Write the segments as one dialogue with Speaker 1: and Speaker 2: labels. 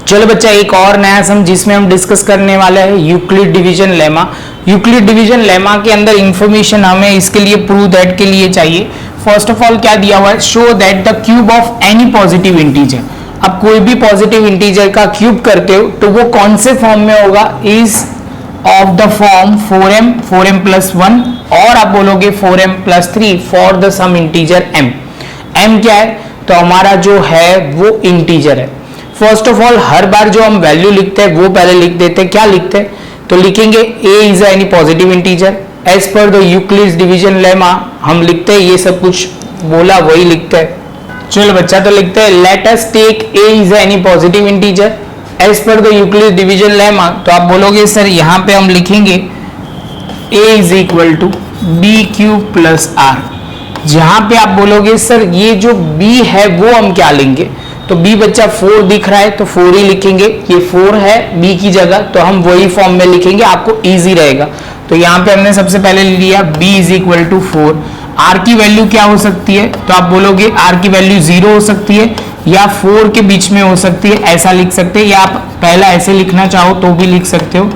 Speaker 1: चलो बच्चा एक और नया सम जिसमें हम डिस्कस करने वाले हैं Euclid division lemma. Euclid division lemma के अंदर इंफॉर्मेशन हमें इसके लिए प्रूव दैट के लिए चाहिए। फर्स्ट ऑफ ऑल क्या दिया हुआ है, show that the cube of any positive integer. अब कोई भी पॉजिटिव इंटीजर का क्यूब करते हो तो वो कौन से फॉर्म में होगा, is of the form 4m plus 1 और आप बोलोगे 4m plus 3 for the some integer m। m क्या है, तो हमारा जो है वो इंटीजर है। फर्स्ट ऑफ ऑल हर बार जो हम वैल्यू लिखते हैं वो पहले लिख देते हैं। क्या लिखते हैं, तो लिखेंगे a is any positive integer as per the Euclid's division lemma. हम लिखते हैं ये सब कुछ बोला वही लिखते हैं। चलो बच्चा तो लिखते हैं let us take a is any positive integer as per the Euclid's division lemma. तो आप बोलोगे सर यहाँ पे हम लिखेंगे a is equal to b cube plus r. जहां पे आप बोलोगे सर ये जो b है वो हम क्या लेंगे, तो b बच्चा 4 दिख रहा है तो 4 ही लिखेंगे। ये 4 है b की जगह तो हम वही फॉर्म में लिखेंगे, आपको इजी रहेगा। तो यहाँ पे हमने सबसे पहले लिया b is equal to 4। r की वैल्यू क्या हो सकती है, तो आप बोलोगे r की वैल्यू 0 हो सकती है या 4 के बीच में हो सकती है, ऐसा लिख सकते हैं। या आप पहला ऐसे लिखना चाहो तो भी लिख सकते हो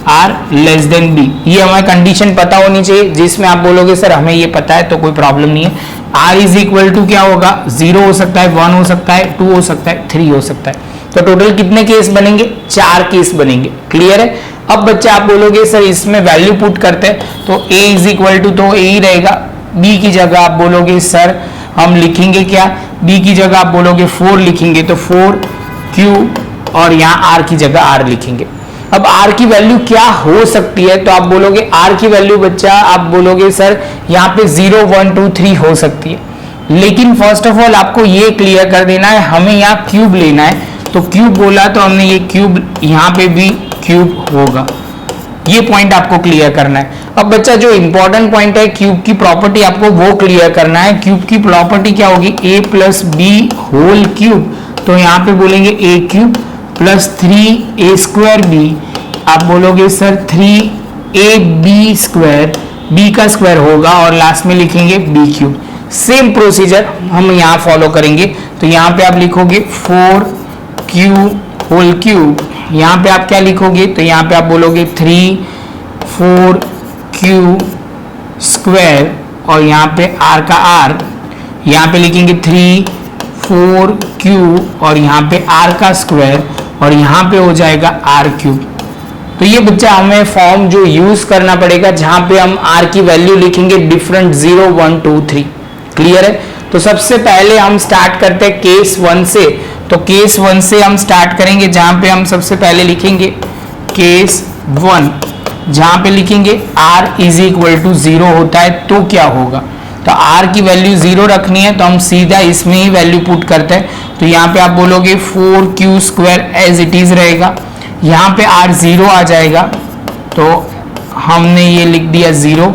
Speaker 1: r लेस देन b। ये हमें कंडीशन पता होनी चाहिए जिसमें आप बोलोगे सर हमें ये पता है तो कोई प्रॉब्लम नहीं है। r इज इक्वल टू क्या होगा, 0 हो सकता है, 1 हो सकता है, 2 हो सकता है, 3 हो सकता है। तो टोटल कितने केस बनेंगे, 4 केस बनेंगे। क्लियर है। अब बच्चा आप बोलोगे सर इसमें वैल्यू पुट करते हैं तो a इज इक्वल टू तो a ही रहेगा। b की जगह आप बोलोगे सर हम लिखेंगे क्या, b की जगह आप बोलोगे 4 लिखेंगे तो 4q और यहाँ r की जगह r लिखेंगे। अब r की वैल्यू क्या हो सकती है, तो आप बोलोगे r की वैल्यू बच्चा आप बोलोगे सर यहाँ पे 0 1 2 3 हो सकती है। लेकिन फर्स्ट ऑफ ऑल आपको ये क्लियर कर देना है हमें यहाँ क्यूब लेना है। तो क्यूब बोला तो हमने ये क्यूब यहाँ पे भी क्यूब होगा, ये पॉइंट आपको क्लियर करना है। अब बच्चा जो इंपॉर्टेंट पॉइंट है क्यूब की प्रॉपर्टी आपको वो क्लियर करना है। क्यूब की प्रॉपर्टी क्या होगी, a plus b whole cube. तो यहाँ पे बोलेंगे a cube plus 3a square b. आप बोलोगे सर 3ab स्क्वायर, b का स्क्वायर होगा और लास्ट में लिखेंगे b क्यूब। सेम प्रोसीजर हम यहाँ फॉलो करेंगे। तो यहाँ पे आप लिखोगे 4q होल क्यूब, यहाँ पे आप क्या लिखोगे, तो यहाँ पे आप बोलोगे 3 4q स्क्वायर और यहाँ पे r का r, यहाँ पे लिखेंगे 3 4q और यहाँ पे r का स्क्वायर और यहाँ पे हो जाएगा r क्यूब। तो ये बच्चा हमें फॉर्म जो यूज करना पड़ेगा जहां पे हम r की वैल्यू लिखेंगे डिफरेंट 0 1 2 3। क्लियर है। तो सबसे पहले हम स्टार्ट करते हैं केस 1 से। तो केस 1 से हम स्टार्ट करेंगे जहां पे हम सबसे पहले लिखेंगे केस 1, जहां पे लिखेंगे r इज इक्वल टू 0 होता है तो क्या होगा, तो r की वैल्यू 0 रखनी है तो हम सीधा इसमें ही वैल्यू पुट करते हैं। तो यहाँ पे आप बोलोगे 4q square as it is रहेगा, यहाँ पे r 0 आ जाएगा तो हमने ये लिख दिया 0।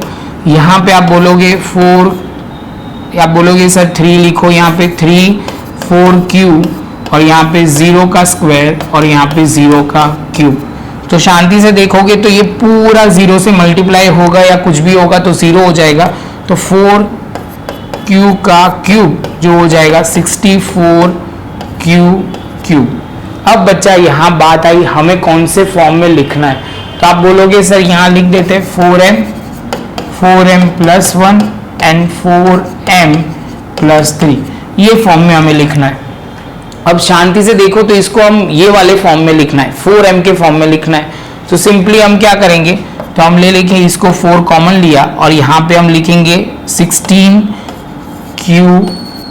Speaker 1: यहाँ पे आप बोलोगे 4, आप बोलोगे सर 3 लिखो, यहाँ पे 3 4q और यहाँ पे 0 का स्क्वायर और यहाँ पे 0 का क्यूब। तो शांति से देखोगे तो ये पूरा 0 से मल्टीप्लाई होगा या कुछ भी होगा तो 0 हो जाएगा। तो 4q का क्यूब जो हो जाएगा 64q क्यूब। अब बच्चा यहाँ बात आई हमें कौन से फॉर्म में लिखना है। तो आप बोलोगे सर यहाँ लिख देते हैं 4m plus 1 and 4m plus 3, ये फॉर्म में हमें लिखना है। अब शांति से देखो तो इसको हम ये वाले फॉर्म में लिखना है, 4m के फॉर्म में लिखना है। तो सिंपली हम क्या करेंगे, तो हम ले लेंगे इसको 4 कॉमन लिया और यहाँ पे हम लिखेंगे 16q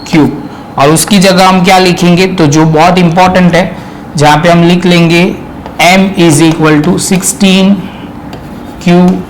Speaker 1: क्यूब और उसकी जगह हम क्या लिखेंगे, तो जो बहुत इंपॉर्टेंट है जहाँ पे हम लिख लेंगे m is equal to 16q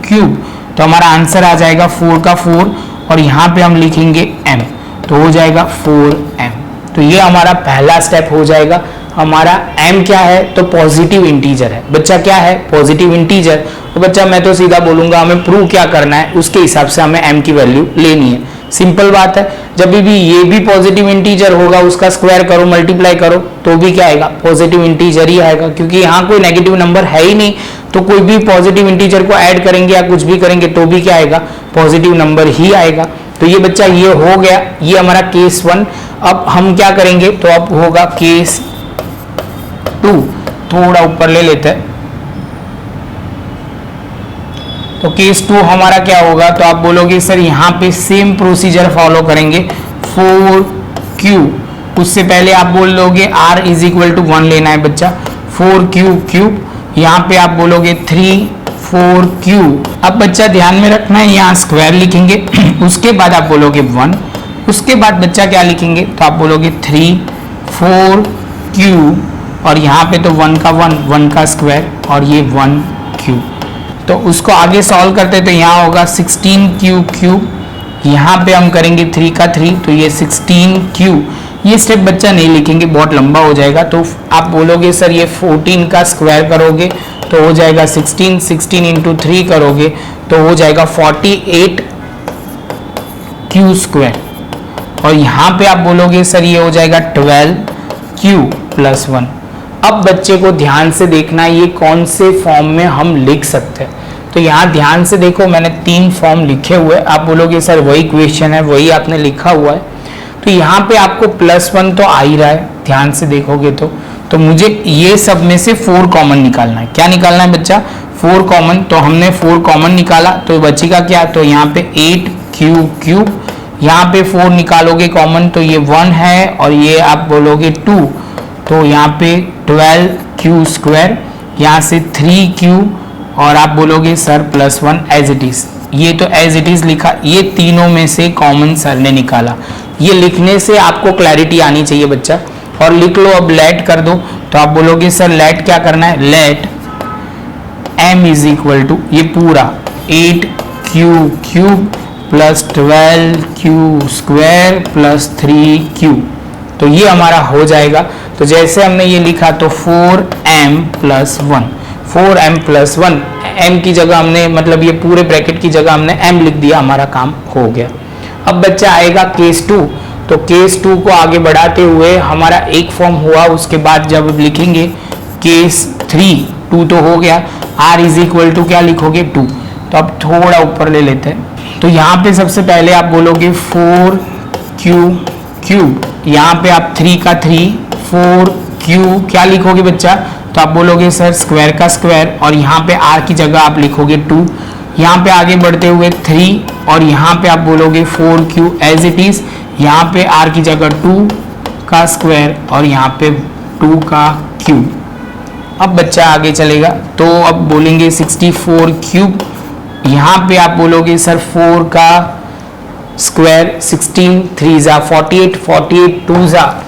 Speaker 1: cube. तो हमारा आंसर आ जाएगा 4 का 4 और यहाँ पे हम लिखेंगे m तो हो जाएगा 4m। तो ये हमारा पहला स्टेप हो जाएगा। हमारा m क्या है, तो पॉजिटिव इंटीजर है। बच्चा क्या है, पॉजिटिव इंटीजर। तो बच्चा मैं तो सीधा बोलूंगा हमें प्रूव क्या करना है, उसके हिसाब से हमें m की वैल्यू लेनी है। सिंपल बात है। जब भी ये भी पॉजिटिव इंटीजर होगा उसका स्क्वायर करो मल्टीप्लाई करो तो भी क्या आएगा, पॉजिटिव इंटीजर ही आएगा, क्योंकि यहाँ कोई नेगेटिव नंबर है ही नहीं। तो कोई भी पॉजिटिव इंटीजर को ऐड करेंगे या कुछ भी करेंगे तो भी क्या आएगा, पॉजिटिव नंबर ही आएगा। तो ये बच्चा ये हो गया, ये हमारा केस 1। अब हम क्या करेंगे, तो अब होगा केस 2। थोड़ा ऊपर ले लेते हैं। तो केस 2 हमारा क्या होगा, तो आप बोलोगे सर यहाँ पे सेम प्रोसीजर फॉलो करेंगे 4q, उससे पहले आप बोल लोगे r इज इक्वल टू 1 लेना है बच्चा, 4q क्यूब, यहाँ पे आप बोलोगे 3 4q। अब बच्चा ध्यान में रखना है यहाँ स्क्वायर लिखेंगे उसके बाद आप बोलोगे 1, उसके बाद बच्चा क्या लिखेंगे, तो आप बोलोगे 3 4q और यहाँ पे तो 1 का 1 का स्क्वायर और ये 1q। तो उसको आगे सॉल्व करते तो यहाँ होगा 16q क्यूब, यहाँ पे हम करेंगे 3 का 3 तो ये 16q। ये स्टेप बच्चा नहीं लिखेंगे, बहुत लंबा हो जाएगा, तो आप बोलोगे सर ये 14 का स्क्वायर करोगे तो हो जाएगा 16, 16 इंटू 3 करोगे तो हो जाएगा 48q स्क्वायर, और यहाँ पे आप बोलोगे सर ये हो जाएगा 12q प्लस 1। अब बच्चे को ध्यान से देखना ये कौन से फॉर्म में हम लिख सकते हैं, तो यहाँ ध्यान से देखो मैंने 3 फॉर्म लिखे हुए हैं। आप बोलोगे सर वही क्वेश्चन है, वही आपने लिखा हुआ है, तो यहाँ पे आपको +1 तो आ ही रहा है, ध्यान से देखोगे तो मुझे ये सब में से 4 कॉमन निकालना है। क्या निकालना है बच्चा, 4 कॉमन, तो हमने 4 कॉमन निकाला तो बचेगा क्या, तो यहाँ पे 8q क्यूब, यहाँ पे 4 निकालोगे कॉमन तो ये 1 है और ये आप बोलोगे 2, तो यहाँ पे 12q स्क्वायर, यहाँ से 3q और आप बोलोगे सर +1 एज इट इज। ये तो एज इट इज लिखा, ये तीनों में से कॉमन सर ने निकाला। ये लिखने से आपको क्लैरिटी आनी चाहिए बच्चा, और लिख लो। अब लेट कर दो तो आप बोलोगे सर लेट क्या करना है, let m is equal to ये पूरा 8q cube plus 12q square plus 3q, तो ये हमारा हो जाएगा। तो जैसे हमने ये लिखा तो 4m plus 1, 4m plus 1, m की जगह हमने मतलब ये पूरे ब्रैकेट की जगह हमने m लिख दिया, हमारा काम हो गया। अब बच्चा आएगा केस 2, तो केस 2 को आगे बढ़ाते हुए हमारा एक फॉर्म हुआ, उसके बाद जब लिखेंगे केस 3, 2 तो हो गया, r इज इक्वल टू क्या लिखोगे 2, तो अब थोड़ा ऊपर ले लेते हैं। तो यहाँ पे सबसे पहले आप बोलोगे 4q क्यूब, यहाँ पे आप 3 का 3 4q क्या लिखोगे बच्चा, तो आप बोलोगे सर स्क्वायर का स्क्वायर और यहाँ पे r की जगह आप लिखोगे 2, यहाँ पे आगे बढ़ते हुए 3 और यहाँ पे आप बोलोगे 4q एज इट इज, यहाँ पे r की जगह 2 का स्क्वायर और यहाँ पे 2 का क्यूब। अब बच्चा आगे चलेगा तो अब बोलेंगे 64 क्यूब, यहाँ पे आप बोलोगे सर 4 का स्क्वायर, 16 3 जा 48, 48 2 जा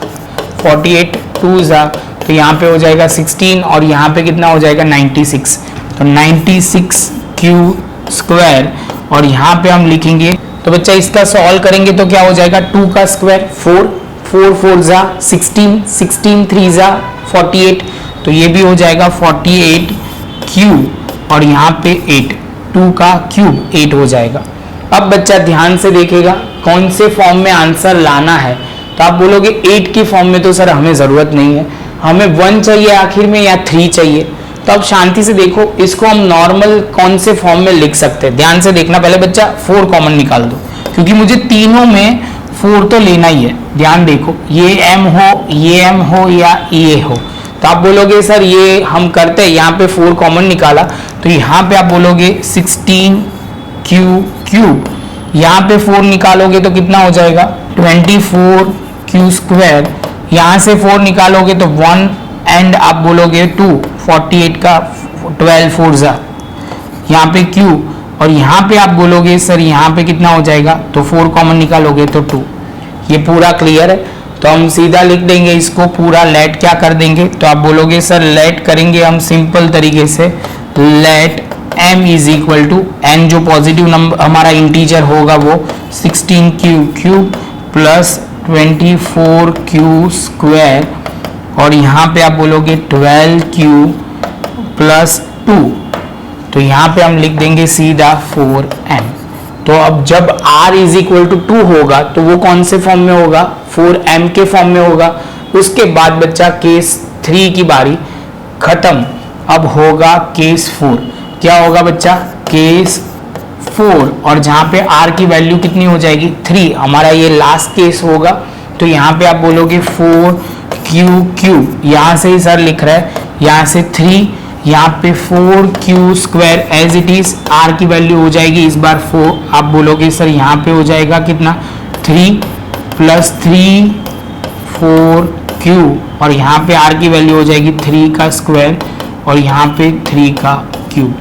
Speaker 1: 48 2 जा, तो यहाँ पे हो जाएगा 16 और यहाँ पे कितना हो जाएगा 96, तो 96 क्यू स्क्वायर, और यहाँ पे हम लिखेंगे तो बच्चा इसका सॉल्व करेंगे तो क्या हो जाएगा 2 का स्क्वायर 4, 4 4 जा 16, 16 3 जा 48, तो ये भी हो जाएगा 48 क्यूब और यहाँ पे 8, 2 का क्यूब 8 हो जाएगा। अब बच्चा ध्यान से देखेगा कौन से फॉर्म में आंसर लाना है, तो आप बोलोगे 8 की फॉर्म में तो सर हमें ज़रूरत नहीं है, हमें 1 चाहिए आखिर में या 3 चाहिए। तो अब शांति से देखो इसको हम नॉर्मल कौन से फॉर्म में लिख सकते हैं, ध्यान से देखना। पहले बच्चा 4 कॉमन निकाल दो, क्योंकि मुझे तीनों में 4 तो लेना ही है। ध्यान देखो ये m हो, ये m हो या ये हो, तो आप बोलोगे सर ये हम करते हैं, यहाँ पे 4 कॉमन निकाला तो यहाँ पे आप बोलोगे 16q क्यूब, यहाँ पे 4 निकालोगे तो कितना हो जाएगा 24q स्क्वायर, यहाँ से 4 निकालोगे तो 1 एंड आप बोलोगे 2, 48 का 12 4 जा, यहाँ पे q, और यहाँ पे आप बोलोगे सर यहाँ पे कितना हो जाएगा, तो 4 कॉमन निकालोगे तो 2। ये पूरा क्लियर है, तो हम सीधा लिख देंगे इसको पूरा, लेट क्या कर देंगे, तो आप बोलोगे सर लेट करेंगे हम सिंपल तरीके से, let m is equal to n जो पॉजिटिव नंबर हमारा इंटीजर होगा वो 16q cube plus 24q square, और यहाँ पे आप बोलोगे 12q प्लस 2, तो यहाँ पे हम लिख देंगे सीधा 4m। तो अब जब r इज इक्वल टू 2 होगा तो वो कौन से फॉर्म में होगा, 4m के फॉर्म में होगा। उसके बाद बच्चा केस 3 की बारी खत्म, अब होगा केस 4। क्या होगा बच्चा, केस 4, और जहाँ पे r की वैल्यू कितनी हो जाएगी 3, हमारा ये लास्ट केस होगा। तो यहाँ पे आप बोलोगे 4q क्यूब, यहाँ से ही सर लिख रहा है यहाँ से 3, यहाँ पे 4q² as it is, r की वैल्यू हो जाएगी इस बार 4। आप बोलोगे सर यहाँ पे हो जाएगा कितना, 3 + 3 4q, और यहाँ पे r की वैल्यू हो जाएगी 3 का स्क्वायर और यहाँ पे 3 का क्यूब।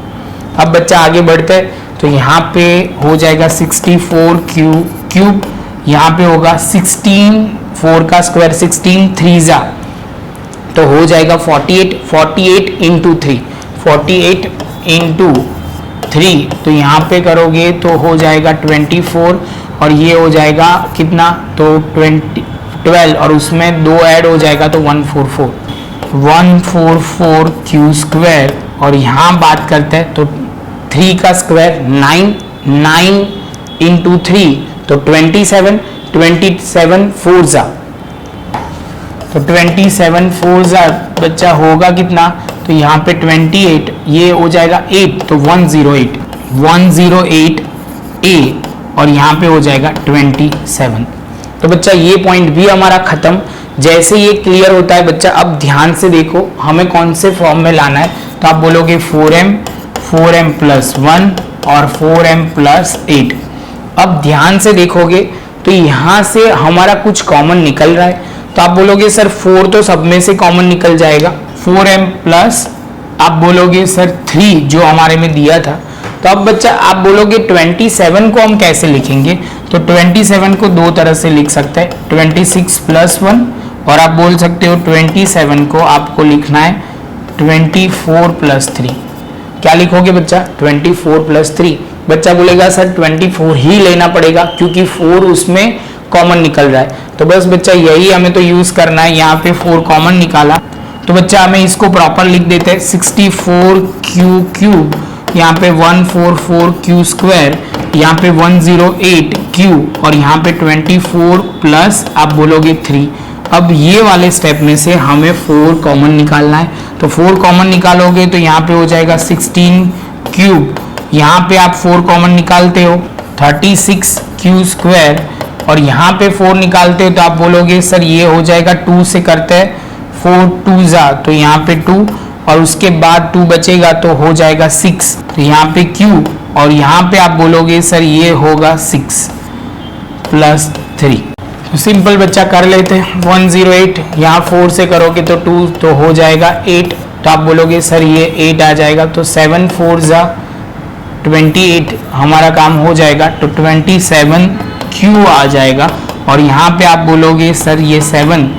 Speaker 1: अब बच्चा आगे बढ़ते हैं तो यहाँ पे हो जाएगा 64q³, यहाँ पे होगा 16, 4 का स्क्वायर 16 3 जा, तो हो जाएगा 48, 48 × 3, 48 × 3, तो यहाँ पे करोगे तो हो जाएगा 24, और ये हो जाएगा कितना, तो 12, और उसमें 2 ऐड हो जाएगा तो 144, 144q²। और यहाँ बात करते हैं तो 3 का स्क्वायर 9, 9 × 3 तो 27, 27 4 जा, तो 27 4 जा बच्चा होगा कितना, तो यहाँ पे 28, ये हो जाएगा 8, तो 108, 108a, और यहाँ पे हो जाएगा 27। तो बच्चा ये पॉइंट भी हमारा खत्म। जैसे ये क्लियर होता है बच्चा, अब ध्यान से देखो हमें कौन से फॉर्म में लाना है, तो आप बोलोगे 4m, 4m + 1 और 4m + 8। अब ध्यान से देखोगे तो यहाँ से हमारा कुछ कॉमन निकल रहा है, तो आप बोलोगे सर 4 तो सब में से कॉमन निकल जाएगा, 4m प्लस आप बोलोगे सर 3 जो हमारे में दिया था। तो अब बच्चा आप बोलोगे 27 को हम कैसे लिखेंगे, तो 27 को दो तरह से लिख सकते हैं, 26 + 1, और आप बोल सकते हो 27 को आपको लिखना है 24 + 3। क्या लिखोगे बच्चा, 24 + 3। बच्चा बोलेगा सर 24 ही लेना पड़ेगा क्योंकि 4 उसमें कॉमन निकल रहा है, तो बस बच्चा यही हमें तो यूज करना है। यहाँ पे 4 कॉमन निकाला, तो बच्चा हमें इसको प्रॉपर लिख देते हैं 64q³, यहाँ पे 144q², यहाँ पे 108q, और यहाँ पे 24 प्लस आप बोलोगे 3। अब ये वाले स्टेप में से हमें 4 कॉमन निकालना है, तो 4 कॉमन निकालोगे तो यहाँ पे हो जाएगा 16 यहाँ पे आप 4 कॉमन निकालते हो 36q², और यहाँ पे 4 निकालते हो तो आप बोलोगे सर ये हो जाएगा 2 से करते हैं, 4 2 जा, तो यहाँ पे 2, और उसके बाद 2 बचेगा तो हो जाएगा 6, तो यहाँ पे q, और यहाँ पे आप बोलोगे सर ये होगा 6 + 3। तो सिंपल बच्चा कर लेते हैं, 108 यहाँ 4 से करोगे तो 2, तो हो जाएगा 8, तो आप बोलोगे सर ये 8 आ जाएगा, तो 7 4 जा 28 हमारा काम हो जाएगा, तो 27q आ जाएगा, और यहाँ पे आप बोलोगे सर ये 7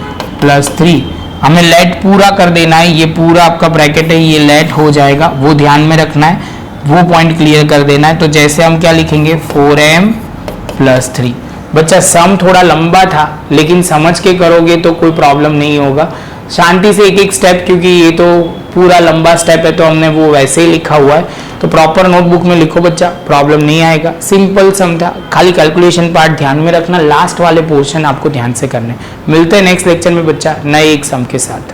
Speaker 1: + 3, हमें लेट पूरा कर देना है, ये पूरा आपका ब्रैकेट है ये लेट हो जाएगा, वो ध्यान में रखना है, वो पॉइंट क्लियर कर देना है। तो जैसे हम क्या लिखेंगे 4m + 3। बच्चा सम थोड़ा लंबा था लेकिन समझ के करोगे तो कोई प्रॉब्लम नहीं होगा, शांति से एक एक स्टेप, क्योंकि ये तो पूरा लंबा स्टेप है तो हमने वो वैसे ही लिखा हुआ है, तो प्रॉपर नोटबुक में लिखो बच्चा, प्रॉब्लम नहीं आएगा। सिंपल सम था, खाली कैलकुलेशन पार्ट ध्यान में रखना, लास्ट वाले पोर्शन आपको ध्यान से करने। मिलते हैं नेक्स्ट लेक्चर में बच्चा नए एक सम के साथ।